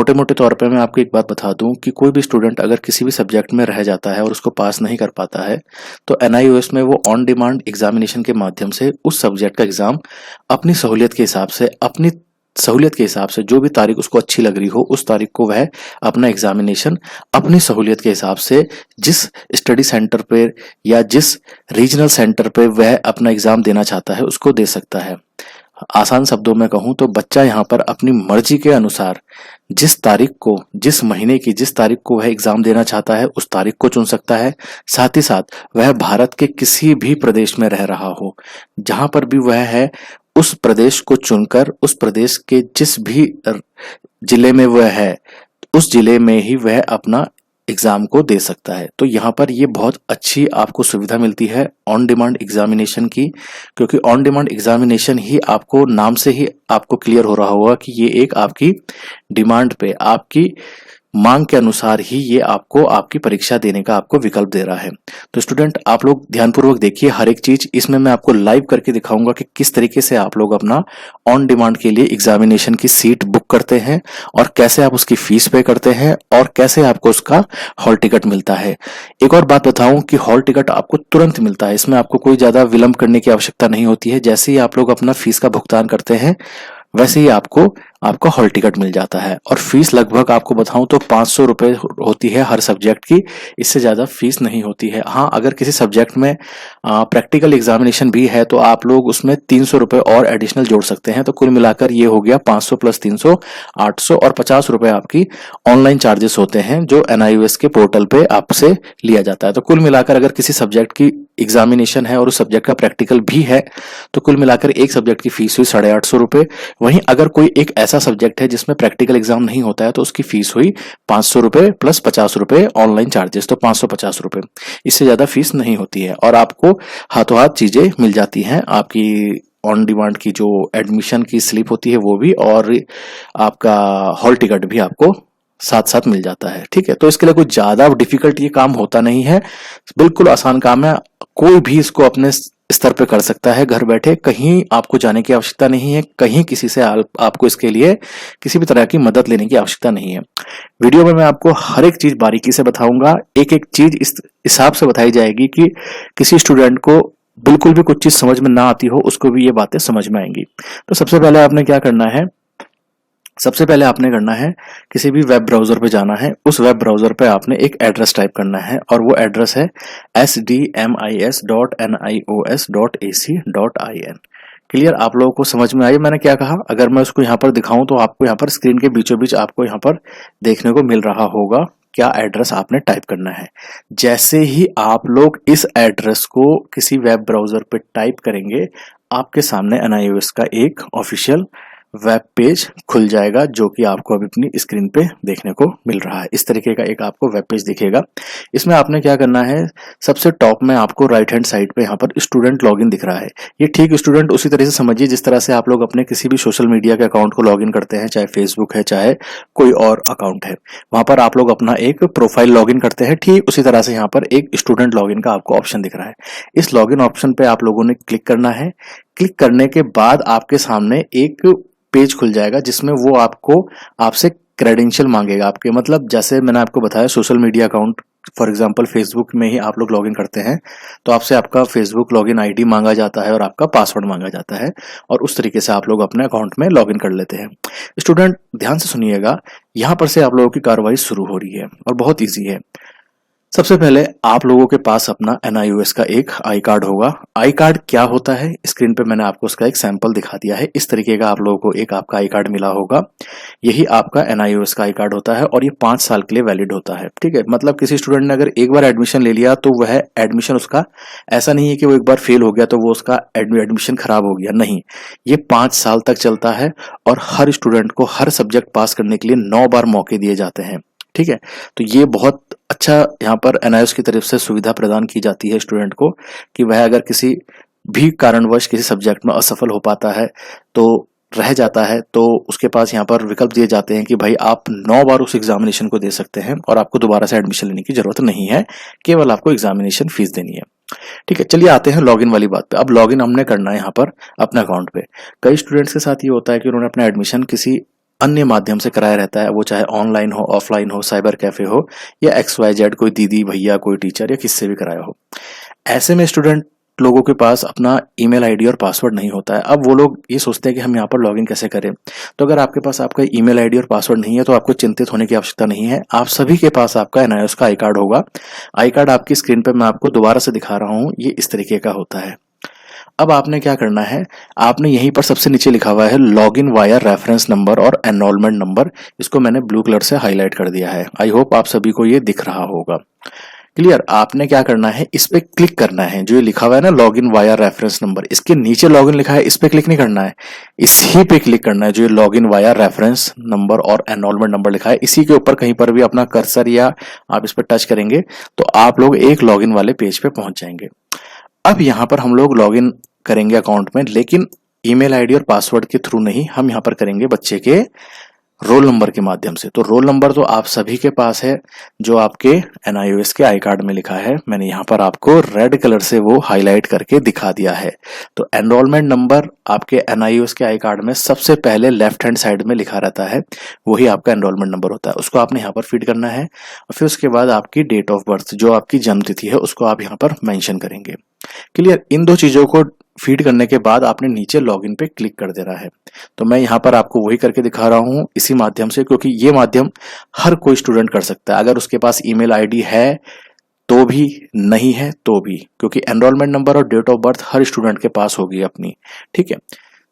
मोटे मोटे तौर पे मैं आपको एक बात बता दूं कि कोई भी स्टूडेंट अगर किसी भी सब्जेक्ट में रह जाता है और उसको पास नहीं कर पाता है, तो एनआईओएस में वो ऑन डिमांड एग्जामिनेशन के माध्यम से उस सब्जेक्ट का एग्जाम अपनी सहूलियत के हिसाब से जो भी तारीख उसको अच्छी लग रही हो उस तारीख को वह अपना एग्जामिनेशन अपनी सहूलियत के हिसाब से जिस स्टडी सेंटर पे या जिस रीजनल सेंटर पे वह अपना एग्जाम देना चाहता है उसको दे सकता है। आसान शब्दों में कहूं तो बच्चा यहाँ पर अपनी मर्जी के अनुसार जिस महीने की जिस तारीख को वह एग्जाम देना चाहता है उस तारीख को चुन सकता है। साथ ही साथ वह भारत के किसी भी प्रदेश में रह रहा हो, जहां पर भी वह है उस प्रदेश को चुनकर उस प्रदेश के जिस भी जिले में वह है उस जिले में ही वह अपना एग्जाम को दे सकता है। तो यहाँ पर ये बहुत अच्छी आपको सुविधा मिलती है ऑन डिमांड एग्जामिनेशन की, क्योंकि ऑन डिमांड एग्जामिनेशन ही आपको नाम से ही आपको क्लियर हो रहा होगा कि ये एक आपकी डिमांड पे आपकी मांग के अनुसार ही ये आपको आपकी परीक्षा देने का आपको विकल्प दे रहा है। तो स्टूडेंट आप लोग ध्यानपूर्वक देखिए हर एक चीज, इसमें मैं आपको लाइव करके दिखाऊंगा कि किस तरीके से आप लोग अपना ऑन डिमांड के लिए एग्जामिनेशन की सीट बुक करते हैं और कैसे आप उसकी फीस पे करते हैं और कैसे आपको उसका हॉल टिकट मिलता है। एक और बात बताऊं कि हॉल टिकट आपको तुरंत मिलता है, इसमें आपको कोई ज्यादा विलंब करने की आवश्यकता नहीं होती है। जैसे ही आप लोग अपना फीस का भुगतान करते हैं वैसे ही आपको हॉल टिकट मिल जाता है। और फीस लगभग आपको बताऊं तो 500 रुपए होती है हर सब्जेक्ट की, इससे ज्यादा फीस नहीं होती है। हाँ, अगर किसी सब्जेक्ट में प्रैक्टिकल एग्जामिनेशन भी है तो आप लोग उसमें 300 रुपए और एडिशनल जोड़ सकते हैं। तो कुल मिलाकर ये हो गया 500 प्लस 300 800 और 50 रुपए आपकी ऑनलाइन चार्जेस होते हैं जो एनआईओएस के पोर्टल पे आपसे लिया जाता है। तो कुल मिलाकर अगर किसी सब्जेक्ट की एग्जामिनेशन है और उस सब्जेक्ट का प्रैक्टिकल भी है तो कुल मिलाकर एक सब्जेक्ट की फीस हुई 850 रुपए। वहीं अगर कोई एक ऐसा सब्जेक्ट है जिसमें प्रैक्टिकल एग्जाम नहीं होता है तो उसकी फीस हुई 500 रुपए प्लस 50 रुपए ऑनलाइन चार्जेस, तो 550 रुपए। इससे ज्यादा फीस नहीं होती है और आपको हाथों हाथ चीजें मिल जाती हैं। आपकी ऑन डिमांड की जो एडमिशन की स्लिप होती है वो भी, और आपका हॉल टिकट भी आपको साथ साथ मिल जाता है। ठीक है, तो इसके लिए कुछ ज्यादा डिफिकल्ट ये काम होता नहीं है, बिल्कुल आसान काम है। कोई भी इसको अपने स्तर पे कर सकता है घर बैठे, कहीं आपको जाने की आवश्यकता नहीं है, कहीं किसी से आपको इसके लिए किसी भी तरह की मदद लेने की आवश्यकता नहीं है। वीडियो में मैं आपको हर एक चीज बारीकी से बताऊंगा, एक एक चीज इस हिसाब से बताई जाएगी कि किसी स्टूडेंट को बिल्कुल भी कुछ चीज समझ में ना आती हो उसको भी ये बातें समझ में आएंगी। तो सबसे पहले आपने क्या करना है, सबसे पहले आपने करना है किसी भी वेब ब्राउजर पे जाना है। उस वेब ब्राउजर पे आपने एक एड्रेस टाइप करना है और वो एड्रेस है sdmis.nios.ac.in। क्लियर, आप लोगों को समझ में आई मैंने क्या कहा? अगर मैं उसको यहाँ पर दिखाऊं तो आपको यहाँ पर स्क्रीन के बीचों बीच आपको यहाँ पर देखने को मिल रहा होगा क्या एड्रेस आपने टाइप करना है। जैसे ही आप लोग इस एड्रेस को किसी वेब ब्राउजर पे टाइप करेंगे आपके सामने एनआईओएस का एक ऑफिशियल वेब पेज खुल जाएगा जो कि आपको अभी अपनी स्क्रीन पे देखने को मिल रहा है। इस तरीके का एक आपको वेब पेज दिखेगा। इसमें आपने क्या करना है, सबसे टॉप में आपको राइट हैंड साइड पे यहाँ पर स्टूडेंट लॉगिन दिख रहा है। ये ठीक स्टूडेंट उसी तरह से समझिए जिस तरह से आप लोग अपने किसी भी सोशल मीडिया के अकाउंट को लॉगिन करते हैं, चाहे फेसबुक है चाहे कोई और अकाउंट है, वहां पर आप लोग अपना एक प्रोफाइल लॉगिन करते हैं। ठीक उसी तरह से यहाँ पर एक स्टूडेंट लॉगिन का आपको ऑप्शन दिख रहा है। इस लॉगिन ऑप्शन पे आप लोगों ने क्लिक करना है। क्लिक करने के बाद आपके सामने एक पेज खुल जाएगा जिसमें वो आपसे क्रेडेंशियल मांगेगा आपके, मतलब जैसे मैंने आपको बताया social media account, for example Facebook में ही आप लोग लॉगिन करते हैं तो आपसे आपका फेसबुक लॉगिन आईडी मांगा जाता है और आपका पासवर्ड मांगा जाता है और उस तरीके से आप लोग अपने अकाउंट में लॉगिन कर लेते हैं। स्टूडेंट ध्यान से सुनिएगा, यहाँ पर से आप लोगों की कार्रवाई शुरू हो रही है और बहुत ईजी है। सबसे पहले आप लोगों के पास अपना एनआईओएस का एक आई कार्ड होगा। आई कार्ड क्या होता है, स्क्रीन पे मैंने आपको उसका एक सैंपल दिखा दिया है। इस तरीके का आप लोगों को एक आपका आई कार्ड मिला होगा, यही आपका एनआईओएस का आई कार्ड होता है और ये 5 साल के लिए वैलिड होता है। ठीक है, मतलब किसी स्टूडेंट ने अगर एक बार एडमिशन ले लिया तो वह एडमिशन उसका ऐसा नहीं है कि वो एक बार फेल हो गया तो वो उसका एडमिशन खराब हो गया, नहीं, ये 5 साल तक चलता है और हर स्टूडेंट को हर सब्जेक्ट पास करने के लिए 9 बार मौके दिए जाते हैं। ठीक है, तो ये बहुत अच्छा यहाँ पर एनआईओएस की तरफ से सुविधा प्रदान की जाती है स्टूडेंट को कि वह अगर किसी भी कारणवश किसी सब्जेक्ट में असफल हो पाता है तो रह जाता है तो उसके पास यहाँ पर विकल्प दिए जाते हैं कि भाई आप 9 बार उस एग्जामिनेशन को दे सकते हैं और आपको दोबारा से एडमिशन लेने की जरूरत नहीं है, केवल आपको एग्जामिनेशन फीस देनी है। ठीक है, चलिए आते हैं लॉगिन वाली बात पे। अब लॉगिन हमने करना है यहाँ पर अपने अकाउंट पे। कई स्टूडेंट्स के साथ ये होता है कि उन्होंने अपना एडमिशन किसी अन्य माध्यम से कराया रहता है, वो चाहे ऑनलाइन हो, ऑफलाइन हो, साइबर कैफे हो, या XYZ कोई दीदी भैया कोई टीचर या किससे भी कराया हो। ऐसे में स्टूडेंट लोगों के पास अपना ईमेल आईडी और पासवर्ड नहीं होता है। अब वो लोग ये सोचते हैं कि हम यहाँ पर लॉगिन कैसे करें। तो अगर आपके पास आपका ईमेल आईडी और पासवर्ड नहीं है तो आपको चिंतित होने की आवश्यकता नहीं है। आप सभी के पास आपका NIOS का आई कार्ड होगा। आई कार्ड आपकी स्क्रीन पर मैं आपको दोबारा से दिखा रहा हूँ, ये इस तरीके का होता है। अब आपने क्या करना है, आपने यहीं पर सबसे नीचे लिखा हुआ है लॉगिन वाया रेफरेंस नंबर और एनरोलमेंट नंबर, इसको मैंने ब्लू कलर से हाईलाइट कर दिया है। आई होप आप सभी को ये दिख रहा होगा। क्लियर। आपने क्या करना है, इस पे क्लिक करना है, जो ये लिखा हुआ है ना लॉगिन वाया रेफरेंस नंबर, इसके नीचे लॉगिन लिखा है, इस पे क्लिक नहीं करना है, इसी पे क्लिक करना है जो ये लॉगिन वाया रेफरेंस नंबर और एनरोलमेंट नंबर लिखा है। इसी के ऊपर कहीं पर भी अपना कर्सर या आप इस पर टच करेंगे तो आप लोग एक लॉगिन वाले पेज पे पहुंच जाएंगे। अब यहाँ पर हम लोग लॉगिन करेंगे अकाउंट में, लेकिन ईमेल आईडी और पासवर्ड के थ्रू नहीं, हम यहाँ पर करेंगे बच्चे के रोल नंबर के माध्यम से। तो रोल नंबर तो आप सभी के पास है, जो आपके NIOS के आई कार्ड में लिखा है। मैंने यहाँ पर आपको रेड कलर से वो हाईलाइट करके दिखा दिया है। तो एनरोलमेंट नंबर आपके NIOS के आई कार्ड में सबसे पहले लेफ्ट हैंड साइड में लिखा रहता है, वही आपका एनरोलमेंट नंबर होता है। उसको आपने यहाँ पर फीड करना है और फिर उसके बाद आपकी डेट ऑफ बर्थ, जो आपकी जन्म तिथि है, उसको आप यहाँ पर मेंशन करेंगे। क्लियर। इन दो चीजों को फीड करने के बाद आपने नीचे लॉगिन पे क्लिक कर देना है। तो मैं यहाँ पर आपको वही करके दिखा रहा हूँ इसी माध्यम से, क्योंकि ये माध्यम हर कोई स्टूडेंट कर सकता है, अगर उसके पास ईमेल आईडी है तो भी, नहीं है तो भी, क्योंकि एनरोलमेंट नंबर और डेट ऑफ बर्थ हर स्टूडेंट के पास होगी अपनी। ठीक है,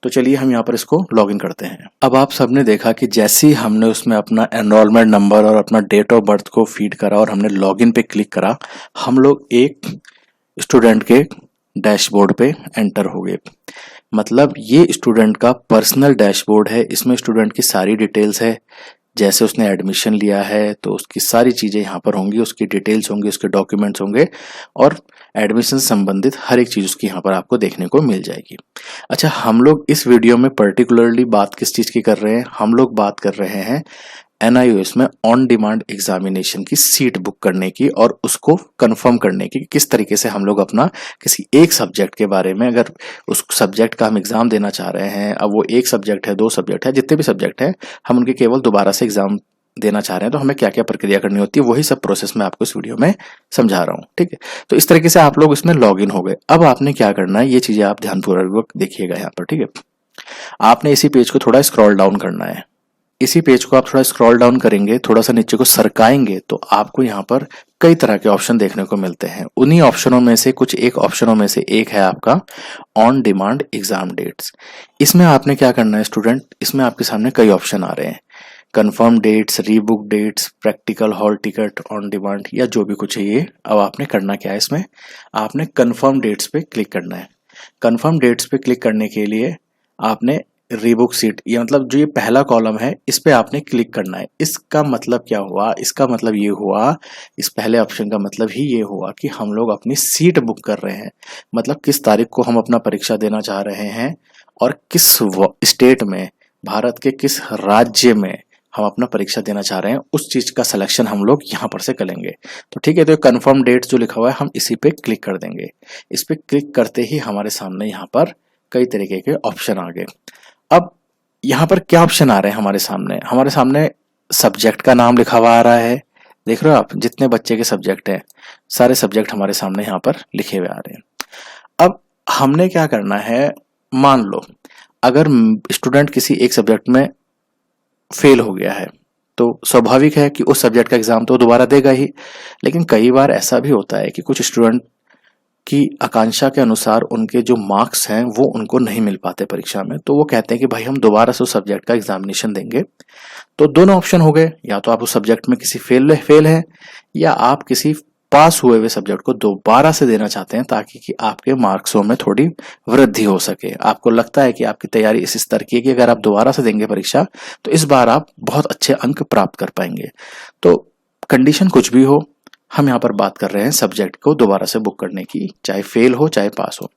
तो चलिए हम यहाँ पर इसको लॉगिन करते हैं। अब आप सबने देखा कि जैसे ही हमने उसमें अपना एनरोलमेंट नंबर और अपना डेट ऑफ बर्थ को फीड करा और हमने लॉगिन पे क्लिक करा, हम लोग एक स्टूडेंट के डैशबोर्ड पे एंटर हो गए। मतलब ये स्टूडेंट का पर्सनल डैशबोर्ड है, इसमें स्टूडेंट की सारी डिटेल्स है, जैसे उसने एडमिशन लिया है तो उसकी सारी चीज़ें यहाँ पर होंगी, उसकी डिटेल्स होंगी, उसके डॉक्यूमेंट्स होंगे और एडमिशन से संबंधित हर एक चीज़ उसकी यहाँ पर आपको देखने को मिल जाएगी। अच्छा, हम लोग इस वीडियो में पर्टिकुलरली बात किस चीज़ की कर रहे हैं, हम लोग बात कर रहे हैं NIOS में ऑन डिमांड एग्जामिनेशन की सीट बुक करने की और उसको कंफर्म करने की, किस तरीके से हम लोग अपना किसी एक सब्जेक्ट के बारे में, अगर उस सब्जेक्ट का हम एग्जाम देना चाह रहे हैं, अब वो एक सब्जेक्ट है, दो सब्जेक्ट है, जितने भी सब्जेक्ट है, हम उनके केवल दोबारा से एग्जाम देना चाह रहे हैं, तो हमें क्या क्या प्रक्रिया करनी होती है, वही सब प्रोसेस मैं आपको इस वीडियो में समझा रहा हूँ। ठीक है, तो इस तरीके से आप लोग इसमें लॉग इन हो गए। अब आपने क्या करना है, ये चीजें आप ध्यानपूर्वक देखिएगा यहाँ पर। ठीक है, आपने इसी पेज को थोड़ा स्क्रॉल डाउन करना है। इसी पेज को आप थोड़ा स्क्रॉल डाउन करेंगे, थोड़ा सा नीचे को सरकाएंगे, तो आपको यहाँ पर कई तरह के ऑप्शन देखने को मिलते हैं। उन्हीं ऑप्शनों में से कुछ एक ऑप्शनों में से एक है आपका ऑन डिमांड एग्जाम डेट्स। इसमें आपने क्या करना है स्टूडेंट, इसमें आपके सामने कई ऑप्शन आ रहे हैं, confirm dates, rebook dates, practical hall ticket, on demand, या जो भी कुछ है ये। अब आपने करना क्या है, इसमें आपने कंफर्म डेट्स पे क्लिक करना है। कंफर्म डेट्स पे क्लिक करने के लिए आपने रीबुक सीट, ये मतलब जो ये पहला कॉलम है, इस पे आपने क्लिक करना है। इसका मतलब क्या हुआ, इसका मतलब ये हुआ, इस पहले ऑप्शन का मतलब ही ये हुआ कि हम लोग अपनी सीट बुक कर रहे हैं। मतलब किस तारीख को हम अपना परीक्षा देना चाह रहे हैं और किस स्टेट में, भारत के किस राज्य में हम अपना परीक्षा देना चाह रहे हैं, उस चीज का सिलेक्शन हम लोग यहाँ पर से करेंगे। तो ठीक है, तो कंफर्म डेट जो लिखा हुआ है, हम इसी पे क्लिक कर देंगे। इस पे क्लिक करते ही हमारे सामने यहाँ पर कई तरीके के ऑप्शन आ गए। अब यहाँ पर क्या ऑप्शन आ रहे हैं हमारे सामने सब्जेक्ट का नाम लिखा हुआ आ रहा है। देख रहे हो आप, जितने बच्चे के सब्जेक्ट हैं, सारे सब्जेक्ट हमारे सामने यहाँ पर लिखे हुए आ रहे हैं। अब हमने क्या करना है, मान लो अगर स्टूडेंट किसी एक सब्जेक्ट में फेल हो गया है, तो स्वाभाविक है कि उस सब्जेक्ट का एग्जाम तो दोबारा देगा ही। लेकिन कई बार ऐसा भी होता है कि कुछ स्टूडेंट की आकांक्षा के अनुसार उनके जो मार्क्स हैं वो उनको नहीं मिल पाते परीक्षा में, तो वो कहते हैं कि भाई हम दोबारा से उस सब्जेक्ट का एग्जामिनेशन देंगे। तो दोनों ऑप्शन हो गए, या तो आप उस सब्जेक्ट में किसी फेल है, या आप किसी पास हुए हुए सब्जेक्ट को दोबारा से देना चाहते हैं, ताकि कि आपके मार्क्सों में थोड़ी वृद्धि हो सके। आपको लगता है कि आपकी तैयारी इस स्तर की है कि अगर आप दोबारा से देंगे परीक्षा तो इस बार आप बहुत अच्छे अंक प्राप्त कर पाएंगे। तो कंडीशन कुछ भी हो, हम यहाँ पर बात कर रहे हैं सब्जेक्ट को दोबारा से बुक करने की, चाहे फेल हो चाहे पास हो।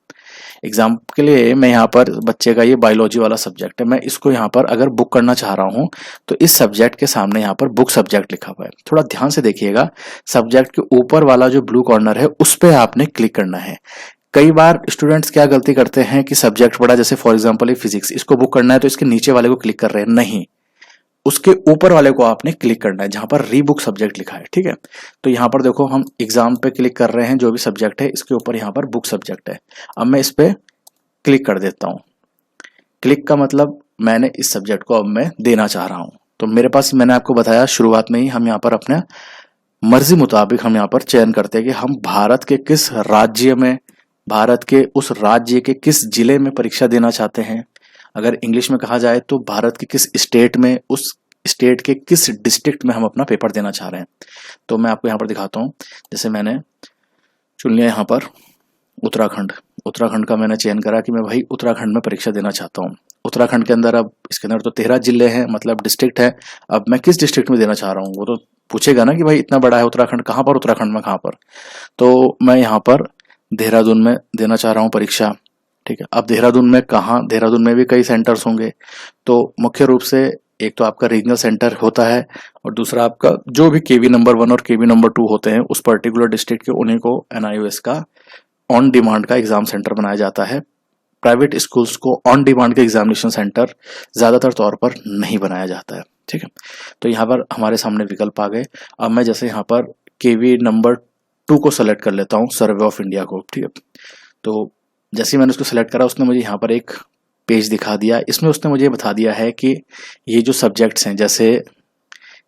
एग्जाम के लिए मैं यहाँ पर बच्चे का ये बायोलॉजी वाला सब्जेक्ट है, मैं इसको यहाँ पर अगर बुक करना चाह रहा हूँ तो इस सब्जेक्ट के सामने यहाँ पर बुक सब्जेक्ट लिखा हुआ है। थोड़ा ध्यान से देखिएगा, सब्जेक्ट के ऊपर वाला जो ब्लू कॉर्नर है उस पर आपने क्लिक करना है। कई बार स्टूडेंट्स क्या गलती करते हैं कि सब्जेक्ट पढ़ा, जैसे फॉर एग्जाम्पल फिजिक्स, इसको बुक करना है तो इसके नीचे वाले को क्लिक कर रहे हैं। नहीं, उसके ऊपर वाले को आपने क्लिक करना है जहां पर रीबुक सब्जेक्ट लिखा है, ठीक है। तो यहाँ पर देखो हम एग्जाम पे क्लिक कर रहे हैं, जो भी सब्जेक्ट है इसके ऊपर यहाँ पर बुक सब्जेक्ट है। अब मैं इस पे क्लिक कर देता हूँ। क्लिक का मतलब मैंने इस सब्जेक्ट को अब मैं देना चाह रहा हूँ। तो मेरे पास, मैंने आपको बताया शुरुआत में ही, हम यहाँ पर अपने मर्जी मुताबिक हम यहाँ पर चयन करते हैं कि हम भारत के किस राज्य में, भारत के उस राज्य के किस जिले में परीक्षा देना चाहते हैं। अगर इंग्लिश में कहा जाए तो भारत के किस स्टेट में, उस स्टेट के किस डिस्ट्रिक्ट में हम अपना पेपर देना चाह रहे हैं। तो मैं आपको यहाँ पर दिखाता हूँ। जैसे मैंने चुन लिया यहाँ पर उत्तराखंड। उत्तराखंड का मैंने चयन करा कि मैं भाई उत्तराखंड में परीक्षा देना चाहता हूँ। उत्तराखंड के अंदर, अब इसके अंदर तो 13 जिले हैं, मतलब डिस्ट्रिक्ट है। अब मैं किस डिस्ट्रिक्ट में देना चाह रहा हूँ, वो तो पूछेगा ना कि भाई इतना बड़ा है उत्तराखंड, कहाँ पर उत्तराखंड में, कहाँ पर। तो मैं यहाँ पर देहरादून में देना चाह रहा हूँ परीक्षा, ठीक है। अब देहरादून में कहाँ, देहरादून में भी कई सेंटर्स होंगे। तो मुख्य रूप से एक तो आपका रीजनल सेंटर होता है, और दूसरा आपका जो भी केवी नंबर 1 और केवी नंबर 2 होते हैं उस पर्टिकुलर डिस्ट्रिक्ट के, उन्हीं को एनआईओएस का ऑन डिमांड का एग्जाम सेंटर बनाया जाता है। प्राइवेट स्कूल्स को ऑन डिमांड के एग्जामिनेशन सेंटर ज्यादातर तौर पर नहीं बनाया जाता है, ठीक है। तो यहाँ पर हमारे सामने विकल्प आ गए। अब मैं जैसे यहाँ पर केवी नंबर 2 को सेलेक्ट कर लेता हूँ, सर्वे ऑफ इंडिया को, ठीक है। तो जैसे ही मैंने उसको सेलेक्ट करा, उसने मुझे यहाँ पर एक पेज दिखा दिया। इसमें उसने मुझे बता दिया है कि ये जो सब्जेक्ट्स हैं, जैसे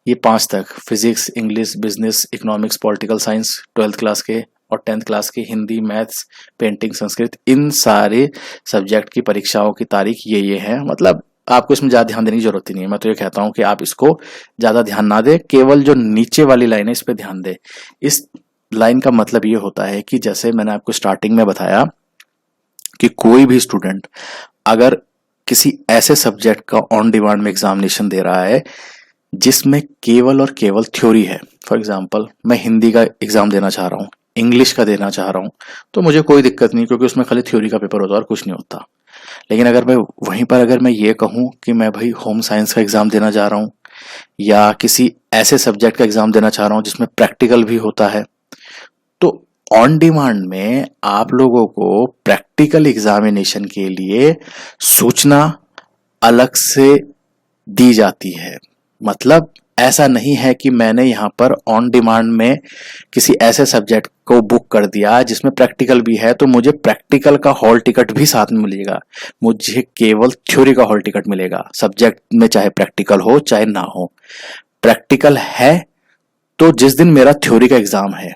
ये 5 तक, physics, English, business, economics, political science 12th class के, और 10th क्लास की हिंदी, मैथ्स, पेंटिंग, संस्कृत, इन सारे सब्जेक्ट की परीक्षाओं की तारीख ये है। मतलब आपको इसमें ज़्यादा ध्यान देने की जरूरत ही नहीं है। मैं तो ये कहता हूँ कि आप इसको ज़्यादा ध्यान ना दें, केवल जो नीचे वाली लाइन है इस पर ध्यान दें। इस लाइन का मतलब ये होता है कि जैसे मैंने आपको स्टार्टिंग में बताया कि कोई भी स्टूडेंट अगर किसी ऐसे सब्जेक्ट का ऑन डिमांड में एग्जामिनेशन दे रहा है जिसमें केवल और केवल थ्योरी है, फॉर एग्जाम्पल मैं हिंदी का एग्जाम देना चाह रहा हूँ, इंग्लिश का देना चाह रहा हूँ, तो मुझे कोई दिक्कत नहीं, क्योंकि उसमें खाली थ्योरी का पेपर होता है और कुछ नहीं होता। लेकिन अगर मैं वहीं पर, अगर मैं ये कहूँ कि मैं भाई होम साइंस का एग्जाम देना चाह रहा हूँ, या किसी ऐसे सब्जेक्ट का एग्जाम देना चाह रहा हूँ जिसमें प्रैक्टिकल भी होता है, तो ऑन डिमांड में आप लोगों को प्रैक्टिकल एग्जामिनेशन के लिए सूचना अलग से दी जाती है। मतलब ऐसा नहीं है कि मैंने यहाँ पर ऑन डिमांड में किसी ऐसे सब्जेक्ट को बुक कर दिया जिसमें प्रैक्टिकल भी है, तो मुझे प्रैक्टिकल का हॉल टिकट भी साथ में मिलेगा। मुझे केवल थ्योरी का हॉल टिकट मिलेगा, सब्जेक्ट में चाहे प्रैक्टिकल हो चाहे ना हो। प्रैक्टिकल है तो जिस दिन मेरा थ्योरी का एग्जाम है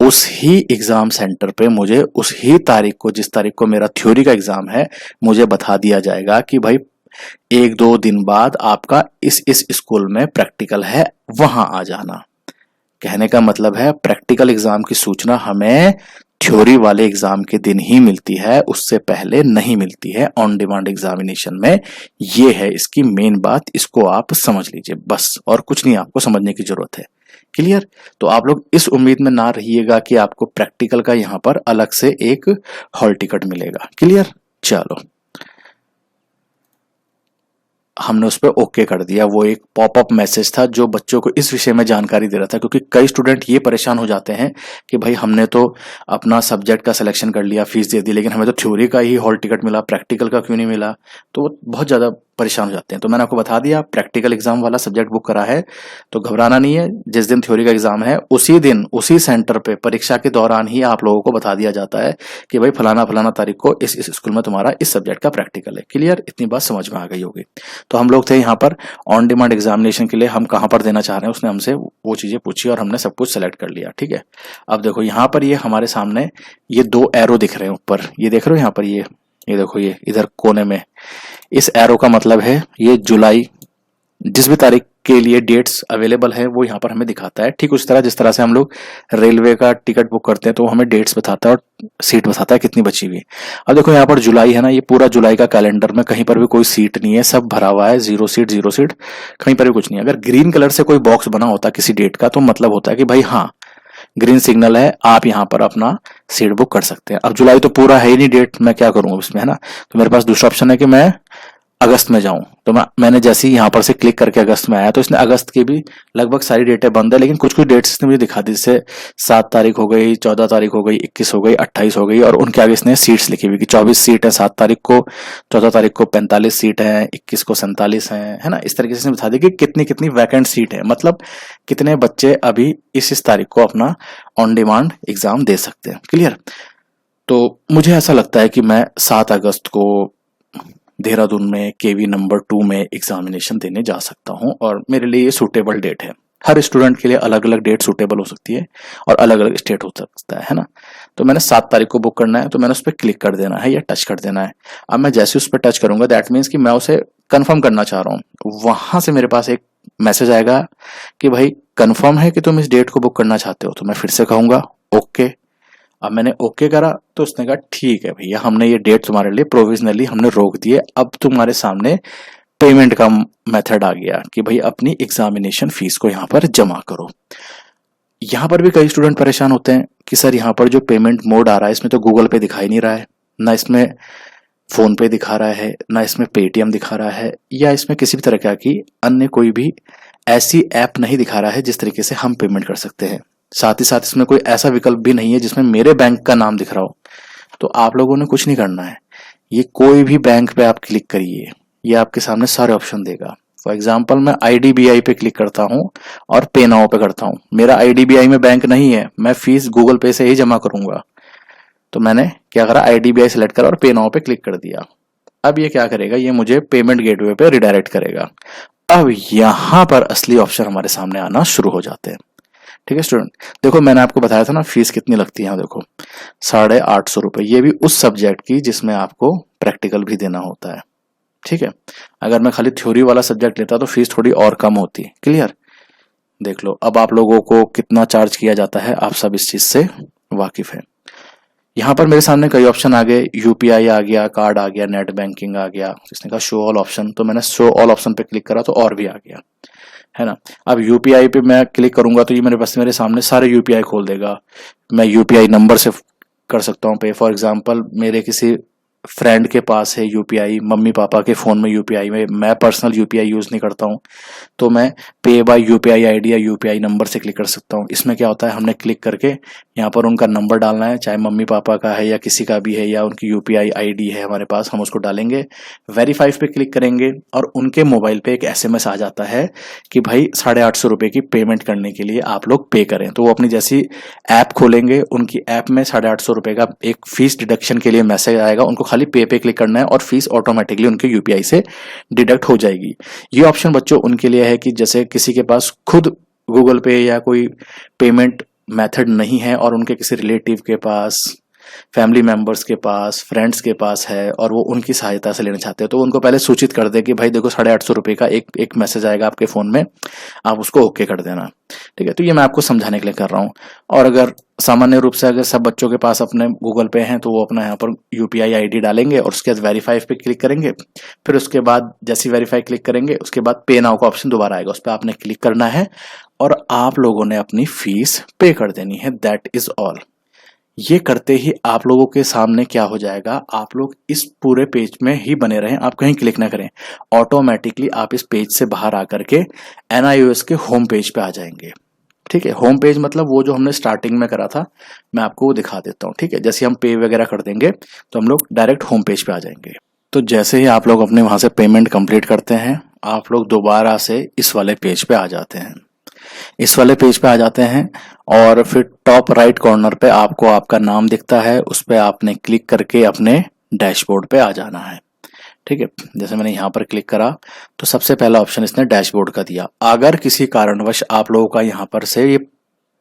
उस ही एग्जाम सेंटर पे मुझे उस ही तारीख को, जिस तारीख को मेरा थ्योरी का एग्जाम है, मुझे बता दिया जाएगा कि भाई 1-2 दिन बाद आपका इस स्कूल में प्रैक्टिकल है, वहां आ जाना। कहने का मतलब है प्रैक्टिकल एग्जाम की सूचना हमें थ्योरी वाले एग्जाम के दिन ही मिलती है, उससे पहले नहीं मिलती है ऑन डिमांड एग्जामिनेशन में। ये है इसकी मेन बात, इसको आप समझ लीजिए बस, और कुछ नहीं आपको समझने की जरूरत है। क्लियर? तो आप लोग इस उम्मीद में ना रहिएगा कि आपको प्रैक्टिकल का यहाँ पर अलग से एक हॉल टिकट मिलेगा। क्लियर? चलो, हमने उस पर ओके कर दिया। वो एक पॉपअप मैसेज था जो बच्चों को इस विषय में जानकारी दे रहा था, क्योंकि कई स्टूडेंट ये परेशान हो जाते हैं कि भाई हमने तो अपना सब्जेक्ट का सिलेक्शन कर लिया, फीस दे दी, लेकिन हमें तो थ्योरी का ही हॉल टिकट मिला, प्रैक्टिकल का क्यों नहीं मिला। तो वो बहुत ज़्यादा परेशान हो जाते हैं। तो मैंने आपको बता दिया, प्रैक्टिकल एग्जाम वाला सब्जेक्ट बुक करा है तो घबराना नहीं है। जिस दिन थ्योरी का एग्जाम है उसी दिन उसी सेंटर पे परीक्षा के दौरान ही आप लोगों को बता दिया जाता है कि भाई फलाना फलाना तारीख को इस स्कूल में तुम्हारा इस सब्जेक्ट का प्रैक्टिकल है। क्लियर? इतनी बात समझ में आ गई होगी। तो हम लोग थे यहाँ पर ऑन डिमांड एग्जामिनेशन के लिए, हम कहाँ पर देना चाह रहे हैं उसने हमसे वो चीजें पूछी और हमने सब कुछ सेलेक्ट कर लिया। ठीक है, अब देखो यहाँ पर ये हमारे सामने ये 2 एरो दिख रहे हैं ऊपर, ये देख रहे हो यहाँ पर, ये देखो, ये इधर कोने में इस एरो का मतलब है ये जुलाई, जिस भी तारीख के लिए डेट्स अवेलेबल है वो यहाँ पर हमें दिखाता है। ठीक उस तरह जिस तरह से हम लोग रेलवे का टिकट बुक करते हैं तो हमें डेट्स बताता है और सीट बताता है कितनी बची हुई। अब देखो यहाँ पर जुलाई है ना, ये पूरा जुलाई का कैलेंडर में कहीं पर भी कोई सीट नहीं है, सब भरा हुआ है, 0 सीट 0 सीट, कहीं पर भी कुछ नहीं है। अगर ग्रीन कलर से कोई बॉक्स बना होता किसी डेट का तो मतलब होता है कि भाई हाँ ग्रीन सिग्नल है, आप यहाँ पर अपना सीट बुक कर सकते हैं। अब जुलाई तो पूरा है ही नहीं डेट, मैं क्या करूँ इसमें, है ना। तो मेरे पास दूसरा ऑप्शन है कि मैं अगस्त में जाऊं, तो मैंने जैसे ही यहाँ पर से क्लिक करके अगस्त में आया तो इसने अगस्त की भी लगभग सारी डेटें बंद है, लेकिन कुछ कुछ डेट्स इसने मुझे दिखा दी, जैसे 7 तारीख हो गई, 14 तारीख हो गई, 21 हो गई, 28 हो गई, और उनके आगे इसने सीट्स लिखी हुई कि 24 सीट है 7 तारीख को, 14 तारीख को 45 सीट है, 21 को 47 है ना। इस तरीके से इसने बता दी कि कितनी कितनी वैकेंट सीट है, मतलब कितने बच्चे अभी इस तारीख को अपना ऑन डिमांड एग्जाम दे सकते हैं। क्लियर। तो मुझे ऐसा लगता है कि मैं 7 अगस्त को देहरादून में केवी नंबर 2 में एग्जामिनेशन देने जा सकता हूं, और मेरे लिए ये सूटेबल डेट है। हर स्टूडेंट के लिए अलग अलग डेट सूटेबल हो सकती है और अलग अलग स्टेट हो सकता है ना। तो मैंने 7 तारीख को बुक करना है, तो मैंने उस पर क्लिक कर देना है या टच कर देना है। अब मैं जैसे उस पर टच करूंगा दैट मीन्स कि मैं उसे कंफर्म करना चाह रहा हूँ, वहां से मेरे पास एक मैसेज आएगा कि भाई कंफर्म है कि तुम इस डेट को बुक करना चाहते हो। तो मैं फिर से कहूंगा ओके। अब मैंने ओके करा तो उसने कहा ठीक है भैया, हमने ये डेट तुम्हारे लिए प्रोविजनली हमने रोक दी है, अब तुम्हारे सामने पेमेंट का मेथड आ गया कि भाई अपनी एग्जामिनेशन फीस को यहाँ पर जमा करो। यहाँ पर भी कई स्टूडेंट परेशान होते हैं कि सर यहाँ पर जो पेमेंट मोड आ रहा है इसमें तो गूगल पे दिखाई नहीं रहा है, ना इसमें फोन पे दिखा रहा है, ना इसमें पेटीएम दिखा रहा है, या इसमें किसी भी तरह की अन्य कोई भी ऐसी ऐप नहीं दिखा रहा है जिस तरीके से हम पेमेंट कर सकते हैं। साथ ही साथ इसमें कोई ऐसा विकल्प भी नहीं है जिसमें मेरे बैंक का नाम दिख रहा हो। तो आप लोगों ने कुछ नहीं करना है, ये कोई भी बैंक पे आप क्लिक करिए, ये आपके सामने सारे ऑप्शन देगा। फॉर एग्जाम्पल मैं IDBI पे क्लिक करता हूँ और पे नाउ पे करता हूँ। मेरा IDBI में बैंक नहीं है, मैं फीस गूगल पे से ही जमा करूंगा। तो मैंने क्या करा, IDBI सेलेक्ट करा और पे नाउ पे क्लिक कर दिया। अब ये क्या करेगा, ये मुझे पेमेंट गेटवे पे रिडायरेक्ट करेगा। अब यहाँ पर असली ऑप्शन हमारे सामने आना शुरू हो जाते हैं। ठीक है स्टूडेंट, देखो मैंने आपको बताया था ना फीस कितनी लगती है, यहाँ देखो 850 रुपये, ये भी उस सब्जेक्ट की जिसमें आपको प्रैक्टिकल भी देना होता है। ठीक है, अगर मैं खाली थ्योरी वाला सब्जेक्ट लेता तो फीस थोड़ी और कम होती। क्लियर। देख लो अब आप लोगों को कितना चार्ज किया जाता है, आप सब इस चीज से वाकिफ है। यहाँ पर मेरे सामने कई ऑप्शन आ गए, यूपीआई आ गया, कार्ड आ गया, नेट बैंकिंग आ गया, जिसने कहा शो ऑल ऑप्शन, तो मैंने शो ऑल ऑप्शन पे क्लिक करा तो और भी आ गया, है ना। अब यूपीआई पे मैं क्लिक करूंगा तो ये मेरे सामने सारे यूपीआई खोल देगा। मैं यूपीआई नंबर से कर सकता हूँ पे। फॉर एग्जांपल मेरे किसी फ्रेंड के पास है यूपीआई, मम्मी पापा के फोन में यूपीआई में, मैं पर्सनल यूपीआई यूज नहीं करता हूँ, तो मैं पे बाय यूपीआई आईडी या यूपीआई नंबर से क्लिक कर सकता हूँ। इसमें क्या होता है, हमने क्लिक करके यहाँ पर उनका नंबर डालना है, चाहे मम्मी पापा का है या किसी का भी है, या उनकी यूपीआई आईडी है हमारे पास, हम उसको डालेंगे, वेरीफाई पे क्लिक करेंगे और उनके मोबाइल पे एक एसएमएस आ जाता है कि भाई 850 रुपये की पेमेंट करने के लिए आप लोग पे करें। तो वो अपनी जैसी ऐप खोलेंगे, उनकी ऐप में 850 रुपये का एक फीस डिडक्शन के लिए मैसेज आएगा, उनको खाली पे क्लिक करना है और फीस ऑटोमेटिकली उनके यूपीआई से डिडक्ट हो जाएगी। ये ऑप्शन बच्चों उनके लिए है कि जैसे किसी के पास खुद गूगल पे या कोई पेमेंट मेथड नहीं है और उनके किसी रिलेटिव के पास, फैमिली मेंबर्स के पास, फ्रेंड्स के पास है और वो उनकी सहायता से लेना चाहते हैं, तो उनको पहले सूचित कर दे कि भाई देखो 850 रुपये का एक मैसेज आएगा आपके फोन में, आप उसको ओके कर देना। ठीक है, तो ये मैं आपको समझाने के लिए कर रहा हूँ। और अगर सामान्य रूप से अगर सब बच्चों के पास अपने गूगल पे हैं तो वो अपना यहाँ पर यूपीआई आईडी डालेंगे और उसके बाद वेरीफाई पे क्लिक करेंगे, फिर उसके बाद जैसे वेरीफाई क्लिक करेंगे उसके बाद पे नाउ का ऑप्शन दोबारा आएगा, उस पर आपने क्लिक करना है और आप लोगों ने अपनी फीस पे कर देनी है, दैट इज ऑल। ये करते ही आप लोगों के सामने क्या हो जाएगा, आप लोग इस पूरे पेज में ही बने रहें, आप कहीं क्लिक ना करें, ऑटोमेटिकली आप इस पेज से बाहर आकर के NIOS के होम पेज पे आ जाएंगे। ठीक है, होम पेज मतलब वो जो हमने स्टार्टिंग में करा था, मैं आपको वो दिखा देता हूँ। ठीक है, जैसे हम पे वगैरह कर देंगे तो हम लोग डायरेक्ट होम पेज पे आ जाएंगे। तो जैसे ही आप लोग अपने वहां से पेमेंट कंप्लीट करते हैं, आप लोग दोबारा से इस वाले पेज पे आ जाते हैं। इस वाले पेज पे आ जाते हैं और फिर टॉप राइट कॉर्नर पे आपको आपका नाम दिखता है, उस पर आपने क्लिक करके अपने डैशबोर्ड पे आ जाना है। ठीक है, जैसे मैंने यहाँ पर क्लिक करा तो सबसे पहला ऑप्शन इसने डैशबोर्ड का दिया। अगर किसी कारणवश आप लोगों का यहाँ पर से ये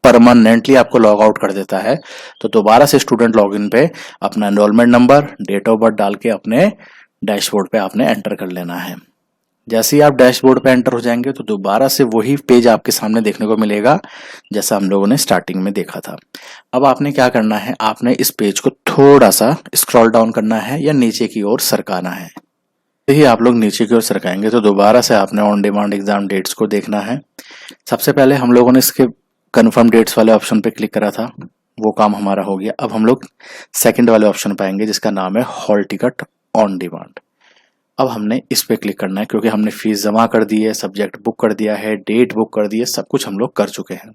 परमानेंटली आपको लॉग आउट कर देता है तो दोबारा से स्टूडेंट लॉगिन पे अपना enrolment number, date of birth डाल के अपने डैशबोर्ड पे आपने एंटर कर लेना है। जैसे ही आप डैशबोर्ड पे एंटर हो जाएंगे तो दोबारा से वही पेज आपके सामने देखने को मिलेगा जैसा हम लोगों ने स्टार्टिंग में देखा था। अब आपने क्या करना है, आपने इस पेज को थोड़ा सा स्क्रॉल डाउन करना है या नीचे की ओर सरकाना है। ही आप लोग नीचे की ओर सरकाएंगे तो दोबारा से आपने ऑन डिमांड एग्जाम डेट्स को देखना है। सबसे पहले हम लोगों ने इसके कंफर्म डेट्स वाले ऑप्शन पे क्लिक करा था, वो काम हमारा हो गया। अब हम लोग सेकंड वाले ऑप्शन पाएंगे जिसका नाम है हॉल टिकट ऑन डिमांड। अब हमने इस पे क्लिक करना है क्योंकि हमने फीस जमा कर दी है, सब्जेक्ट बुक कर दिया है, डेट बुक कर दी है, सब कुछ हम लोग कर चुके हैं।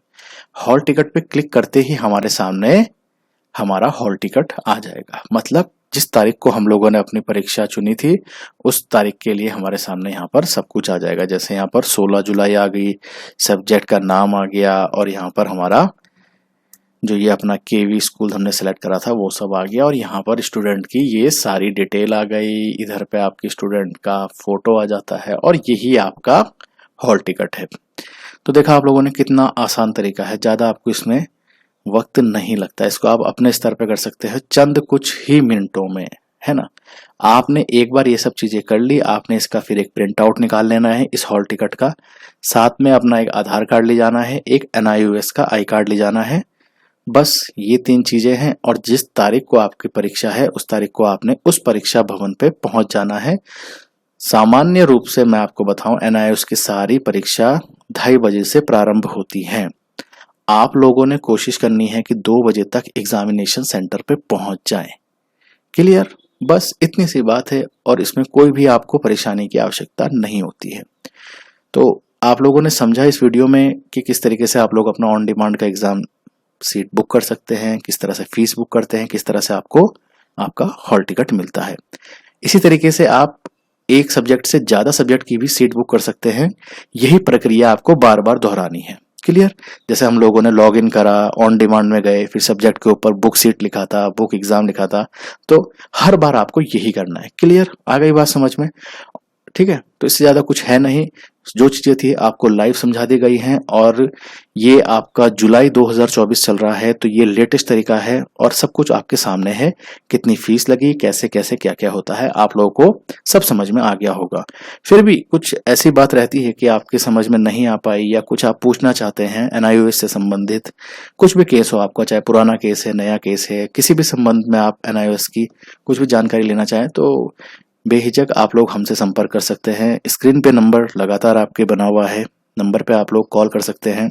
हॉल टिकट पे क्लिक करते ही हमारे सामने हमारा हॉल टिकट आ जाएगा। मतलब जिस तारीख को हम लोगों ने अपनी परीक्षा चुनी थी उस तारीख के लिए हमारे सामने यहाँ पर सब कुछ आ जाएगा। जैसे यहाँ पर 16 जुलाई आ गई, सब्जेक्ट का नाम आ गया और यहाँ पर हमारा जो ये अपना केवी स्कूल हमने सेलेक्ट करा था वो सब आ गया और यहाँ पर स्टूडेंट की ये सारी डिटेल आ गई। इधर पे आपकी स्टूडेंट का फोटो आ जाता है और यही आपका हॉल टिकट है। तो देखा आप लोगों ने कितना आसान तरीका है, ज़्यादा आपको इसमें वक्त नहीं लगता। इसको आप अपने स्तर पे कर सकते हैं चंद कुछ ही मिनटों में, है ना। आपने एक बार ये सब चीज़ें कर ली, आपने इसका फिर एक प्रिंट आउट निकाल लेना है इस हॉल टिकट का, साथ में अपना एक आधार कार्ड ले जाना है, एक NIOS का आई कार्ड ले जाना है। बस ये 3 चीजें हैं और जिस तारीख को आपकी परीक्षा है उस तारीख को आपने उस परीक्षा भवन पे पहुंच जाना है। सामान्य रूप से मैं आपको बताऊं NIOS की सारी परीक्षा 2:30 बजे से प्रारंभ होती है। आप लोगों ने कोशिश करनी है कि 2 बजे तक एग्जामिनेशन सेंटर पे पहुंच जाएं। क्लियर? बस इतनी सी बात है और इसमें कोई भी आपको परेशानी की आवश्यकता नहीं होती है। तो आप लोगों ने समझा इस वीडियो में कि किस तरीके से आप लोग अपना ऑन डिमांड का एग्जाम सीट बुक कर सकते हैं, किस तरह से फीस बुक करते हैं, किस तरह से आपको आपका हॉल टिकट मिलता है। इसी तरीके से आप एक सब्जेक्ट से ज्यादा सब्जेक्ट की भी सीट बुक कर सकते हैं। यही प्रक्रिया आपको बार बार दोहरानी है। क्लियर? जैसे हम लोगों ने लॉग इन करा, ऑन डिमांड में गए, फिर सब्जेक्ट के ऊपर बुक सीट लिखा था, बुक एग्जाम लिखा था, तो हर बार आपको यही करना है। क्लियर? आ गई बात समझ में? ठीक है, तो इससे ज्यादा कुछ है नहीं। जो चीजें थी आपको लाइव समझा दी गई हैं और ये आपका जुलाई 2024 चल रहा है, तो ये लेटेस्ट तरीका है और सब कुछ आपके सामने है। कितनी फीस लगी, कैसे कैसे क्या क्या होता है, आप लोगों को सब समझ में आ गया होगा। फिर भी कुछ ऐसी बात रहती है कि आपके समझ में नहीं आ पाई या कुछ आप पूछना चाहते हैं NIOS से संबंधित, कुछ भी केस हो आपका, चाहे पुराना केस है, नया केस है, किसी भी संबंध में आप NIOS की कुछ भी जानकारी लेना चाहें तो बेहिचक आप लोग हमसे संपर्क कर सकते हैं। स्क्रीन पे नंबर लगातार आपके बना हुआ है, नंबर पे आप लोग कॉल कर सकते हैं।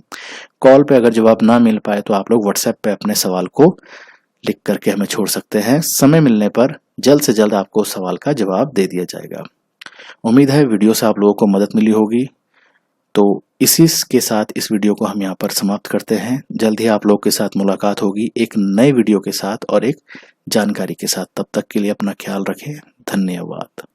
कॉल पे अगर जवाब ना मिल पाए तो आप लोग व्हाट्सएप पे अपने सवाल को लिख करके हमें छोड़ सकते हैं। समय मिलने पर जल्द से जल्द आपको उस सवाल का जवाब दे दिया जाएगा। उम्मीद है वीडियो से आप लोगों को मदद मिली होगी। तो इसी के साथ इस वीडियो को हम यहाँ पर समाप्त करते हैं। जल्द ही आप लोगों के साथ मुलाकात होगी एक नए वीडियो के साथ और एक जानकारी के साथ। तब तक के लिए अपना ख्याल रखें। धन्यवाद।